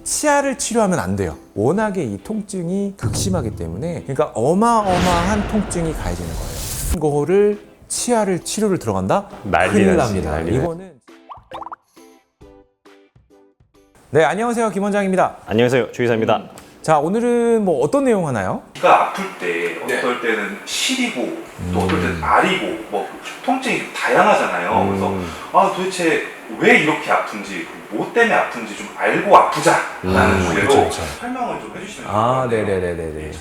치아를 치료하면 안 돼요. 워낙에 이 통증이 극심하기 때문에, 그러니까 어마어마한 통증이 가해지는 거예요. 이거를 치아를 치료를 들어간다? 큰일 납니다. 이거는. 네, 안녕하세요, 김 원장입니다. 안녕하세요, 주의사입니다. 자, 오늘은 뭐 어떤 내용 하나요? 귀가 아플 때 어떨 때는 시리고 또 어떨 때는 아리고 뭐 통증이 다양하잖아요. 그래서 도대체 왜 이렇게 아픈지, 뭐 때문에 아픈지 좀 알고 아프자라는 주제로 그렇죠. 설명을 좀 해주시면 좋을 것 같아요. 네네네네.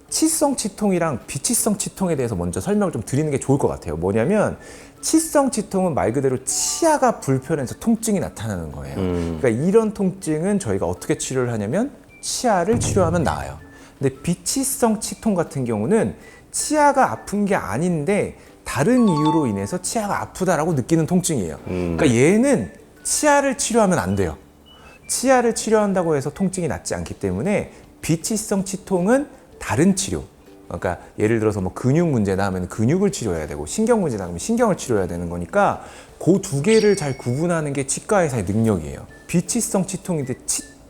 치성 치통이랑 비치성 치통에 대해서 먼저 설명을 좀 드리는 게 좋을 것 같아요. 뭐냐면 치성 치통은 말 그대로 치아가 불편해서 통증이 나타나는 거예요. 그러니까 이런 통증은 저희가 어떻게 치료를 하냐면 치아를 치료하면 나아요. 근데 비치성 치통 같은 경우는 치아가 아픈 게 아닌데 다른 이유로 인해서 치아가 아프다라고 느끼는 통증이에요. 그러니까 얘는 치아를 치료하면 안 돼요. 치아를 치료한다고 해서 통증이 낫지 않기 때문에 비치성 치통은 다른 치료, 그러니까 예를 들어서 뭐 근육 문제다 하면 근육을 치료해야 되고 신경 문제다 하면 신경을 치료해야 되는 거니까 그 두 개를 잘 구분하는 게 치과 의사의 능력이에요. 비치성 치통인데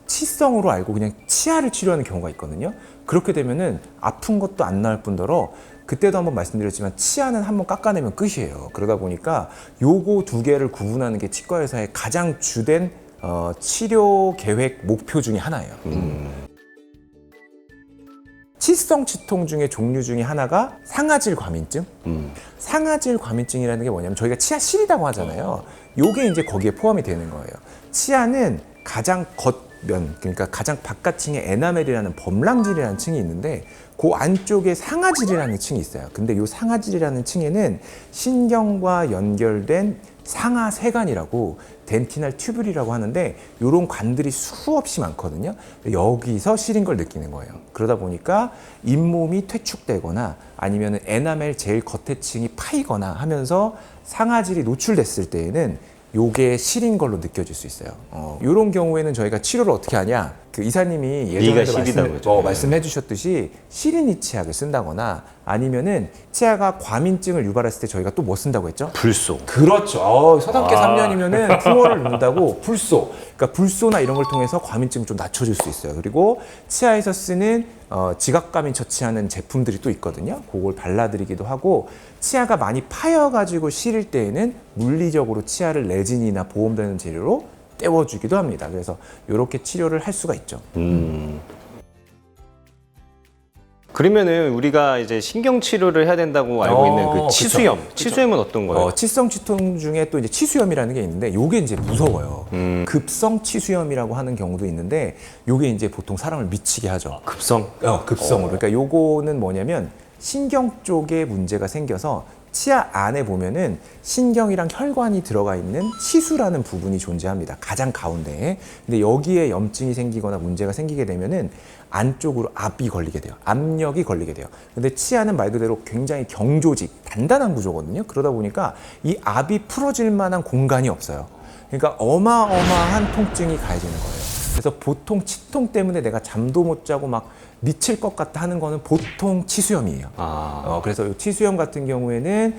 치성으로 알고 그냥 치아를 치료하는 경우가 있거든요. 그렇게 되면은 아픈 것도 안 나을 뿐더러 그때도 한번 말씀드렸지만 치아는 한번 깎아내면 끝이에요. 그러다 보니까 요거 두 개를 구분하는 게 치과 의사의 가장 주된 치료 계획 목표 중에 하나예요. 치성 치통 중에 종류 중에 하나가 상아질 과민증. 상아질 과민증이라는 게 뭐냐면 저희가 치아 실이라고 하잖아요. 요게 이제 거기에 포함이 되는 거예요. 치아는 가장 겉면, 그러니까 가장 바깥층에 에나멜이라는 범랑질이라는 층이 있는데 그 안쪽에 상아질이라는 층이 있어요. 근데 요 상아질이라는 층에는 신경과 연결된 상하세관이라고 덴티널 튜뷸이라고 하는데 이런 관들이 수없이 많거든요. 여기서 시린 걸 느끼는 거예요. 그러다 보니까 잇몸이 퇴축되거나 아니면 에나멜 제일 겉에 층이 파이거나 하면서 상아질이 노출됐을 때에는 요게 시린 걸로 느껴질 수 있어요. 이런 경우에는 저희가 치료를 어떻게 하냐? 그 이사님이 예전에도 말씀해 주셨듯이 시리니 치약을 쓴다거나 아니면은 치아가 과민증을 유발했을 때 저희가 또 뭐 쓴다고 했죠? 불소. 그렇죠. 서당계 3년이면은 풍어를 넣는다고 불소. 그러니까 불소나 이런 걸 통해서 과민증을 좀 낮춰줄 수 있어요. 그리고 치아에서 쓰는 지각감이 처치하는 제품들이 또 있거든요. 그걸 발라드리기도 하고 치아가 많이 파여가지고 시릴 때에는 물리적으로 치아를 레진이나 보온되는 재료로 떼워주기도 합니다. 그래서 이렇게 치료를 할 수가 있죠. 그러면은 우리가 이제 신경 치료를 해야 된다고 알고 있는 그 치수염. 그쵸. 치수염은 어떤 거예요? 치성 치통 중에 또 이제 치수염이라는 게 있는데 요게 이제 무서워요. 급성 치수염이라고 하는 경우도 있는데 요게 이제 보통 사람을 미치게 하죠. 급성? 급성으로. 그러니까 요거는 뭐냐면 신경 쪽에 문제가 생겨서 치아 안에 보면은 신경이랑 혈관이 들어가 있는 치수라는 부분이 존재합니다. 가장 가운데에. 근데 여기에 염증이 생기거나 문제가 생기게 되면은 안쪽으로 압이 걸리게 돼요. 압력이 걸리게 돼요. 근데 치아는 말 그대로 굉장히 경조직, 단단한 구조거든요. 그러다 보니까 이 압이 풀어질 만한 공간이 없어요. 그러니까 어마어마한 통증이 가해지는 거예요. 그래서 보통 치통 때문에 내가 잠도 못 자고 막 미칠 것 같다 하는 거는 보통 치수염이에요. 그래서 이 치수염 같은 경우에는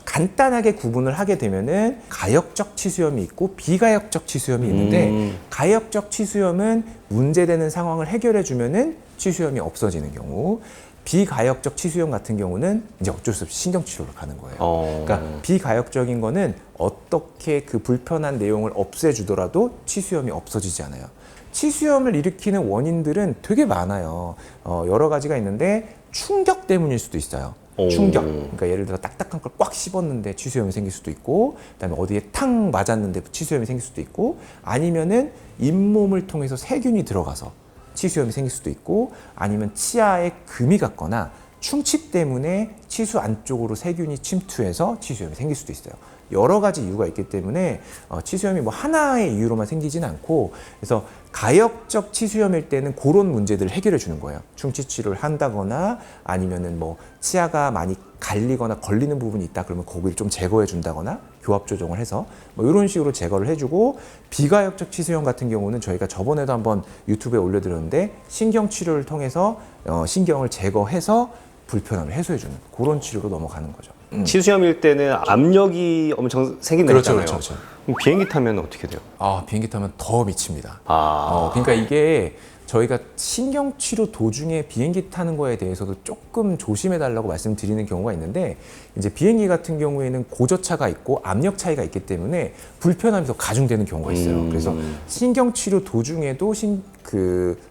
간단하게 구분을 하게 되면은 가역적 치수염이 있고 비가역적 치수염이 있는데 가역적 치수염은 문제되는 상황을 해결해 주면은 치수염이 없어지는 경우, 비가역적 치수염 같은 경우는 이제 어쩔 수 없이 신경치료를 가는 거예요. 그러니까 비가역적인 거는 어떻게 그 불편한 내용을 없애주더라도 치수염이 없어지지 않아요. 치수염을 일으키는 원인들은 되게 많아요. 여러 가지가 있는데 충격 때문일 수도 있어요. 충격. 그러니까 예를 들어 딱딱한 걸 꽉 씹었는데 치수염이 생길 수도 있고, 그다음에 어디에 탕 맞았는데 치수염이 생길 수도 있고, 아니면은 잇몸을 통해서 세균이 들어가서 치수염이 생길 수도 있고, 아니면 치아에 금이 갔거나 충치 때문에 치수 안쪽으로 세균이 침투해서 치수염이 생길 수도 있어요. 여러 가지 이유가 있기 때문에 치수염이 뭐 하나의 이유로만 생기지는 않고, 그래서 가역적 치수염일 때는 그런 문제들을 해결해 주는 거예요. 충치 치료를 한다거나 아니면은 뭐 치아가 많이 갈리거나 걸리는 부분이 있다 그러면 거기를 좀 제거해 준다거나 교합 조정을 해서 뭐 이런 식으로 제거를 해주고, 비가역적 치수염 같은 경우는 저희가 저번에도 한번 유튜브에 올려드렸는데 신경 치료를 통해서 신경을 제거해서 불편함을 해소해 주는 그런 치료로 넘어가는 거죠. 치수염일 때는 압력이 엄청 생긴다고 그렇죠, 했잖아요. 그렇죠, 그렇죠. 그럼 비행기 타면 어떻게 돼요? 비행기 타면 더 미칩니다. 아, 그러니까 이게 저희가 신경치료 도중에 비행기 타는 거에 대해서도 조금 조심해 달라고 말씀드리는 경우가 있는데, 이제 비행기 같은 경우에는 고저차가 있고 압력 차이가 있기 때문에 불편함이 더 가중되는 경우가 있어요. 그래서 신경치료 도중에도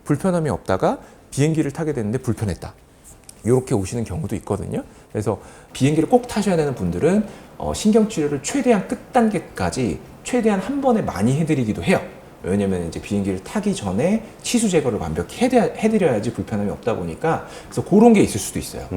불편함이 없다가 비행기를 타게 됐는데 불편했다, 이렇게 오시는 경우도 있거든요. 그래서 비행기를 꼭 타셔야 되는 분들은 신경치료를 최대한 끝단계까지 최대한 한 번에 많이 해드리기도 해요. 왜냐면 이제 비행기를 타기 전에 치수 제거를 완벽히 해드려야지 불편함이 없다 보니까, 그래서 그런 게 있을 수도 있어요.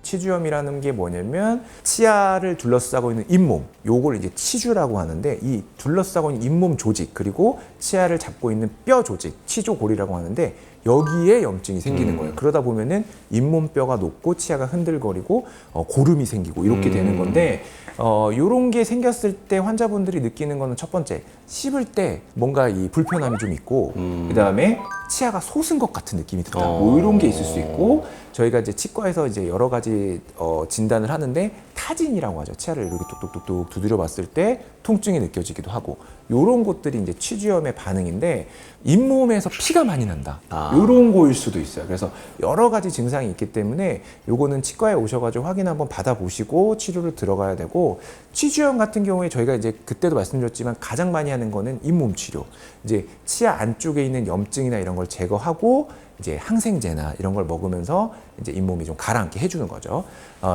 치주염이라는 게 뭐냐면 치아를 둘러싸고 있는 잇몸, 요걸 이제 치주라고 하는데, 이 둘러싸고 있는 잇몸 조직 그리고 치아를 잡고 있는 뼈 조직, 치조골이라고 하는데, 여기에 염증이 생기는 거예요. 그러다 보면은 잇몸뼈가 녹고 치아가 흔들거리고 고름이 생기고 이렇게 되는 건데, 요런 게 생겼을 때 환자분들이 느끼는 거는 첫 번째, 씹을 때 뭔가 이 불편함이 좀 있고, 그다음에 치아가 솟은 것 같은 느낌이 든다. 뭐 이런 게 있을 수 있고, 저희가 이제 치과에서 이제 여러 가지 진단을 하는데, 타진이라고 하죠. 치아를 이렇게 뚝뚝뚝뚝 두드려 봤을 때 통증이 느껴지기도 하고, 요런 것들이 이제 치주염의 반응인데, 잇몸에서 피가 많이 난다, 요런 거일 수도 있어요. 그래서 여러 가지 증상이 있기 때문에 요거는 치과에 오셔가지고 확인 한번 받아보시고 치료를 들어가야 되고, 치주염 같은 경우에 저희가 이제 그때도 말씀드렸지만 가장 많이 하는 거는 잇몸 치료, 이제 치아 안쪽에 있는 염증이나 이런 걸 제거하고 이제 항생제나 이런 걸 먹으면서 이제 잇몸이 좀 가라앉게 해주는 거죠.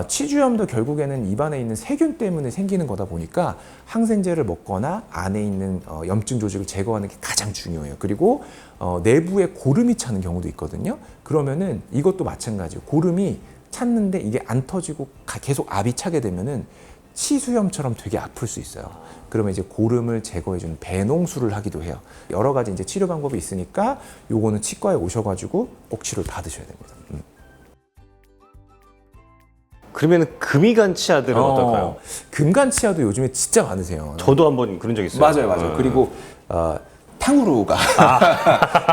치주염도 결국에는 입안에 있는 세균 때문에 생기는 거다 보니까 항생제를 먹거나 안에 있는 염증 조직을 제거하는 게 가장 중요해요. 그리고 내부에 고름이 차는 경우도 있거든요. 그러면은 이것도 마찬가지예요. 고름이 찼는데 이게 안 터지고 계속 압이 차게 되면은 치수염처럼 되게 아플 수 있어요. 그러면 이제 고름을 제거해주는 배농술을 하기도 해요. 여러 가지 이제 치료 방법이 있으니까 요거는 치과에 오셔가지고 꼭 치료를 받으셔야 됩니다. 그러면 금이간 치아들은 어떨까요? 금간 치아도 요즘에 진짜 많으세요. 저도 한번 그런 적 있어요. 맞아요. 그리고 탕후루가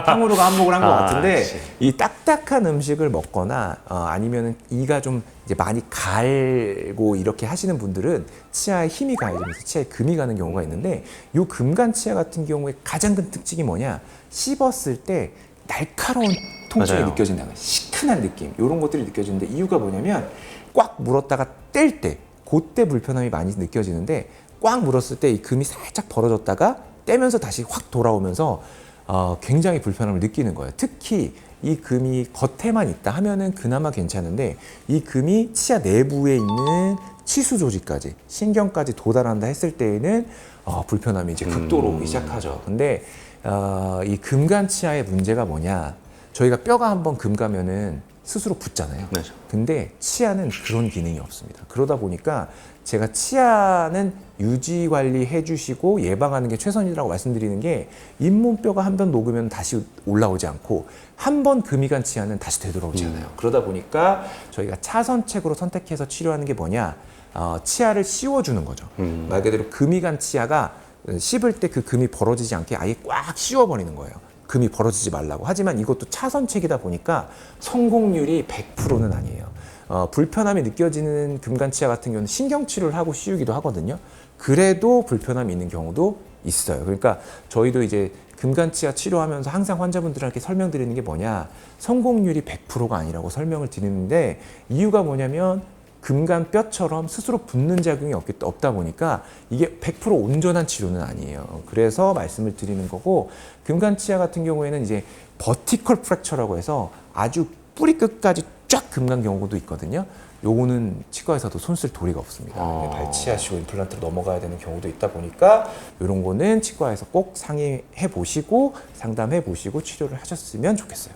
탕후루가 한몫을 한 것 같은데, 그치. 이 딱딱한 음식을 먹거나 아니면 이가 좀 이제 많이 갈고 이렇게 하시는 분들은 치아에 힘이 가해지면서 치아에 금이 가는 경우가 있는데, 이 금간 치아 같은 경우에 가장 큰 특징이 뭐냐, 씹었을 때 날카로운 통증이 맞아요. 느껴진다는, 시큰한 느낌, 이런 것들이 느껴지는데, 이유가 뭐냐면 꽉 물었다가 뗄 때 그때 불편함이 많이 느껴지는데, 꽉 물었을 때 이 금이 살짝 벌어졌다가 떼면서 다시 확 돌아오면서 굉장히 불편함을 느끼는 거예요. 특히 이 금이 겉에만 있다 하면은 그나마 괜찮은데, 이 금이 치아 내부에 있는 치수 조직까지, 신경까지 도달한다 했을 때에는 불편함이 이제 극도로 오기 시작하죠. 근데 이 금간 치아의 문제가 뭐냐, 저희가 뼈가 한번 금 가면은 스스로 붙잖아요. 맞아. 근데 치아는 그런 기능이 없습니다. 그러다 보니까 제가 치아는 유지 관리 해주시고 예방하는 게 최선이라고 말씀드리는 게, 잇몸뼈가 한 번 녹으면 다시 올라오지 않고 한 번 금이 간 치아는 다시 되돌아오지 않아요. 그러다 보니까 저희가 차선책으로 선택해서 치료하는 게 뭐냐, 치아를 씌워주는 거죠. 말 그대로 금이 간 치아가 씹을 때 그 금이 벌어지지 않게 아예 꽉 씌워버리는 거예요. 금이 벌어지지 말라고. 하지만 이것도 차선책이다 보니까 성공률이 100%는 아니에요. 불편함이 느껴지는 금간치아 같은 경우는 신경치료를 하고 씌우기도 하거든요. 그래도 불편함이 있는 경우도 있어요. 그러니까 저희도 이제 금간치아 치료하면서 항상 환자분들한테 설명드리는 게 뭐냐, 성공률이 100%가 아니라고 설명을 드리는데, 이유가 뭐냐면 금간 뼈처럼 스스로 붙는 작용이 없다 보니까 이게 100% 온전한 치료는 아니에요. 그래서 말씀을 드리는 거고, 금간 치아 같은 경우에는 이제 버티컬 프랙처라고 해서 아주 뿌리 끝까지 쫙 금간 경우도 있거든요. 요거는 치과에서도 손 쓸 도리가 없습니다. 발치하시고 임플란트로 넘어가야 되는 경우도 있다 보니까 이런 거는 치과에서 꼭 상의해 보시고 상담해 보시고 치료를 하셨으면 좋겠어요.